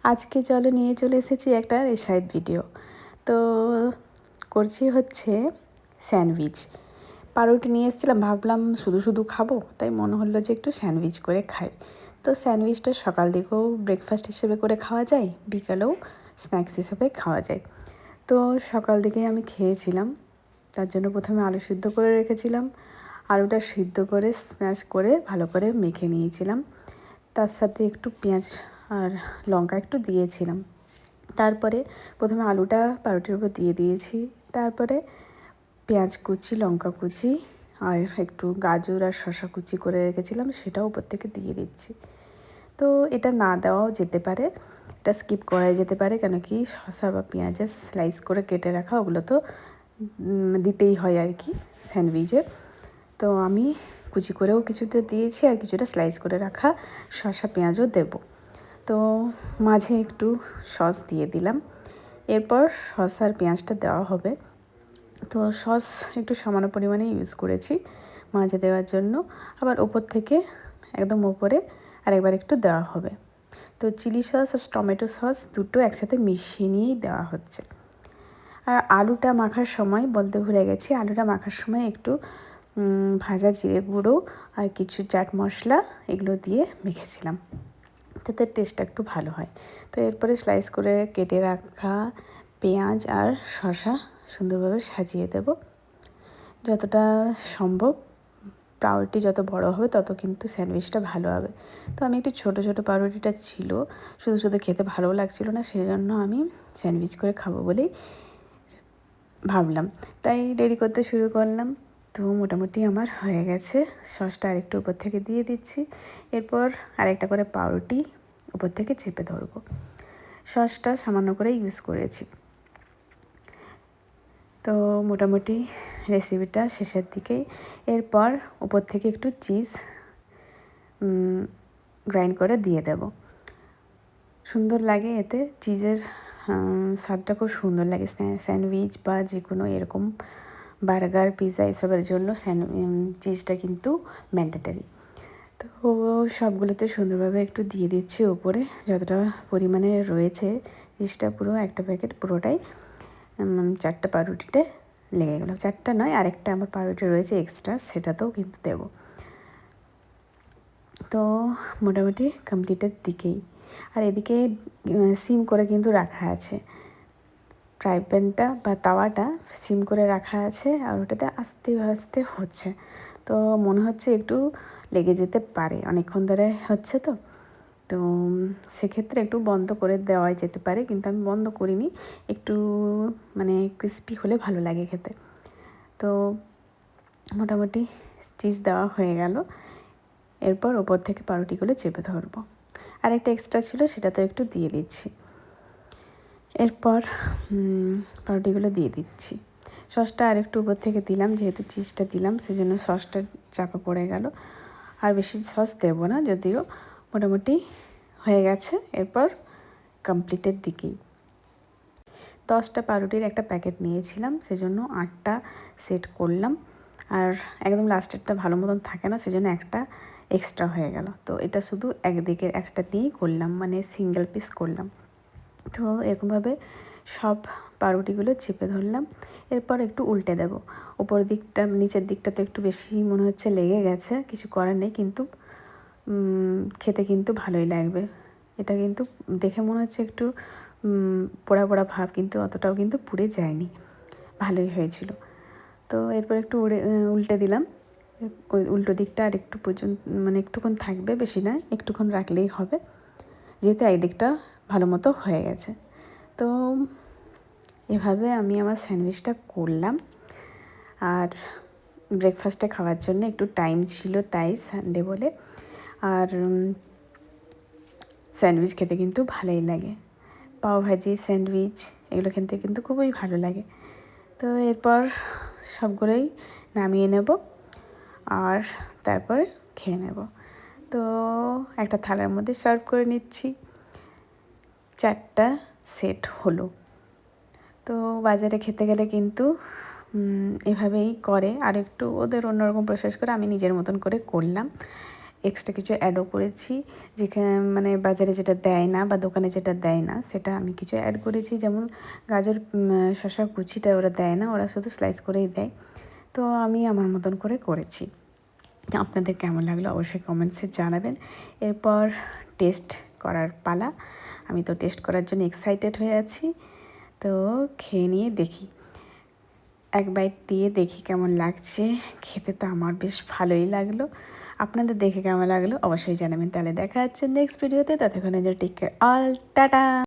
আজকে চলো নিয়ে চলে এসেছি একটা রেসিপি ভিডিও। তো করছি হচ্ছে স্যান্ডউইচ। পাউরুটি নিয়ে এসেছিলাম, ভাবলাম শুধু শুধু খাবো, তাই মনে হলো যে একটু স্যান্ডউইচ করে খাই। তো স্যান্ডউইচটা সকাল দিকেও ব্রেকফাস্ট হিসেবে করে খাওয়া যায়, বিকালেও স্ন্যাক্স হিসেবে খাওয়া যায়। তো সকাল দিকে আমি খেয়েছিলাম, তার জন্য প্রথমে আলু সিদ্ধ করে রেখেছিলাম। আলুটা সিদ্ধ করে স্ম্যাশ করে ভালো করে মেখে নিয়েছিলাম। তার সাথে একটু পেঁয়াজ আর লঙ্কা একটু দিয়েছিলাম। তারপরে প্রথমে আলুটা পাউরুটির উপর দিয়ে দিয়েছি, তারপরে পেঁয়াজ কুচি, লঙ্কা কুচি আর একটু গাজর আর শসা কুচি করে রেখেছিলাম, সেটাও উপর থেকে দিয়ে দিচ্ছি। তো এটা না দেওয়াও যেতে পারে, এটা স্কিপ করা যেতে পারে, কেন কি শসা বা পেঁয়াজের স্লাইস করে কেটে রাখা ওগুলো তো দিতেই হয় আর কি স্যান্ডউইচে। তো আমি কুচি করেও কিছুটা দিয়েছি আর কিছুটা স্লাইস করে রাখা শসা পেঁয়াজও দেব। তো মাঝে একটু সস দিয়ে দিলাম, এরপর সস আর পেঁয়াজটা দেওয়া হবে। তো সস একটু সামান্য পরিমাণে ইউজ করেছি মাঝে দেওয়ার জন্য, আবার ওপর থেকে একদম ওপরে আরেকবার একটু দেওয়া হবে। তো চিলি সস আর টমেটো সস দুটো একসাথে মিশিয়ে নিয়েই দেওয়া হচ্ছে। আর আলুটা মাখার সময় বলতে ভুলে গেছি, আলুটা মাখার সময় একটু ভাজা জিরে গুঁড়ো আর কিছু চাট মশলা এগুলো দিয়ে মেখেছিলাম, তাতে টেস্টটা একটু ভালো হয়। তো এরপরে স্লাইস করে কেটে রাখা পেঁয়াজ আর শসা সুন্দরভাবে সাজিয়ে দেব। যতটা সম্ভব পাউরুটি যত বড় হবে তত কিন্তু স্যান্ডউইচটা ভালো হবে। তো আমি একটু ছোটো ছোটো পাউরুটিটা ছিল, শুধু শুধু খেতে ভালোও লাগছিল না, সেই জন্য আমি স্যান্ডউইচ করে খাবো বলেই ভাবলাম, তাই রেডি করতে শুরু করলাম। তো মোটামুটি আমার হয়ে গেছে। সসটা আরেকটু উপর থেকে দিয়ে দিচ্ছি, এরপর আরেকটা করে পাউরুটি উপর থেকে চেপে ধরবো। সসটা সামান্য করে ইউজ করেছি। তো মোটামুটি রেসিপিটা শেষের দিকেই, এরপর উপর থেকে একটু চিজ গ্রাইন্ড করে দিয়ে দেব। সুন্দর লাগে, এতে চিজের স্বাদটা খুব সুন্দর লাগে। স্যান্ডউইচ বা যে কোনো এরকম বার্গার, পিৎজা এসবের জন্য চিজটা কিন্তু ম্যান্ডেটরি। তো সবগুলোতে সুন্দরভাবে একটু দিয়ে দিচ্ছি ওপরে, যতটা পরিমাণে রয়েছে চিজটা পুরো একটা প্যাকেট পুরোটাই 4টা পাউরুটিতে লেগে গেলো। 4টা নয়, আরেকটা আমার পাউরুটি রয়েছে এক্সট্রা, সেটাতেও কিন্তু দেবো। তো মোটামুটি কমপ্লিটের দিকেই। আর এদিকে সিম করে কিন্তু রাখা আছে, ফ্রাই প্যানটা বা তাওয়াটা সিম করে রাখা আছে, আর ওটাতে আস্তে আস্তে হচ্ছে। তো মনে হচ্ছে একটু লেগে যেতে পারে, অনেকক্ষণ ধরে হচ্ছে তো তো সেক্ষেত্রে একটু বন্ধ করে দেওয়া যেতে পারে, কিন্তু আমি বন্ধ করিনি, একটু মানে ক্রিস্পি হলে ভালো লাগে খেতে। তো মোটামুটি চিজ দেওয়া হয়ে গেল, এরপর ওপর থেকে পাউরুটিগুলো চেপে ধরবো। আর একটা এক্সট্রা ছিল, সেটা তো একটু দিয়ে দিচ্ছি। এরপর পাউরুটিগুলো দিয়ে দিচ্ছি। সসটা আর একটু উপর থেকে দিলাম, যেহেতু চিজটা দিলাম সেজন্য সসটা চাপা পড়ে গেল। আর বেশি সস দেবো না, যদিও মোটামুটি হয়ে গেছে। এরপর কমপ্লিটের দিকেই 10টা পাউরুটির একটা প্যাকেট নিয়েছিলাম, সেজন্য 8টা সেট করলাম। আর একদম লাস্টেরটা ভালো মতন থাকে না, সেজন্য একটা এক্সট্রা হয়ে গেল। তো এটা শুধু একদিকের একটা দিয়েই করলাম, মানে সিঙ্গেল পিস করলাম। তো এরকমভাবে সব পাউরুটিগুলো চেপে ধরলাম, এরপর একটু উল্টে দেব। ওপর দিকটা নিচের দিকটা তো একটু বেশি মনে হচ্ছে লেগে গেছে, কিছু করার নেই, কিন্তু খেতে কিন্তু ভালোই লাগবে। এটা কিন্তু দেখে মনে হচ্ছে একটু পোড়া পোড়া ভাব, কিন্তু অতটাও কিন্তু পুড়ে যায়নি, ভালোই হয়েছিল। তো এরপর একটু উল্টে দিলাম। ওই উল্টো দিকটা আর একটু পর্যন্ত মানে একটুক্ষণ থাকবে, বেশি না, একটুক্ষণ রাখলেই হবে, যেহেতু একদিকটা ভালো মতো হয়ে গেছে। তো এভাবে আমি আমার স্যান্ডউইচটা করলাম। আর ব্রেকফাস্টে খাওয়ার জন্য একটু টাইম ছিল, তাই সানডে বলে। আর স্যান্ডউইচ খেতে কিন্তু ভালোই লাগে, পাওভাজি, স্যান্ডউইচ এগুলো খেতে কিন্তু খুবই ভালো লাগে। তো এরপর সবগুলোই নামিয়ে নেব আর তারপর খেয়ে নেব। তো একটা থালার মধ্যে সার্ভ করে নিচ্ছি। 4টা সেট হলো। তো বাজারে খেতে গেলে কিন্তু এভাবেই করে, আর একটু ওদের অন্যরকম প্রসেস করে, আমি নিজের মতন করে করলাম। এক্সট্রা কিছু অ্যাডও করেছি, যেখানে মানে বাজারে যেটা দেয় না বা দোকানে যেটা দেয় না সেটা আমি কিছু অ্যাড করেছি। যেমন গাজর শসা কুচিটা ওরা দেয় না, ওরা শুধু স্লাইস করেই দেয়। তো আমি আমার মতন করে করেছি। আপনাদের কেমন লাগলো অবশ্যই কমেন্টসে জানাবেন। এরপর টেস্ট করার পালা। আমি তো টেস্ট করার জন্য এক্সাইটেড হয়ে আছি। তো খেয়ে নিয়ে দেখি, এক বাইট দিয়ে দেখি কেমন লাগছে। খেতে তো আমার বেশ ভালোই লাগলো। আপনাদের দেখে কেমন লাগলো অবশ্যই জানাবেন। তাহলে দেখা যাচ্ছে নেক্সট ভিডিওতে। ততক্ষণে টেক কেয়ার অল, টাটা।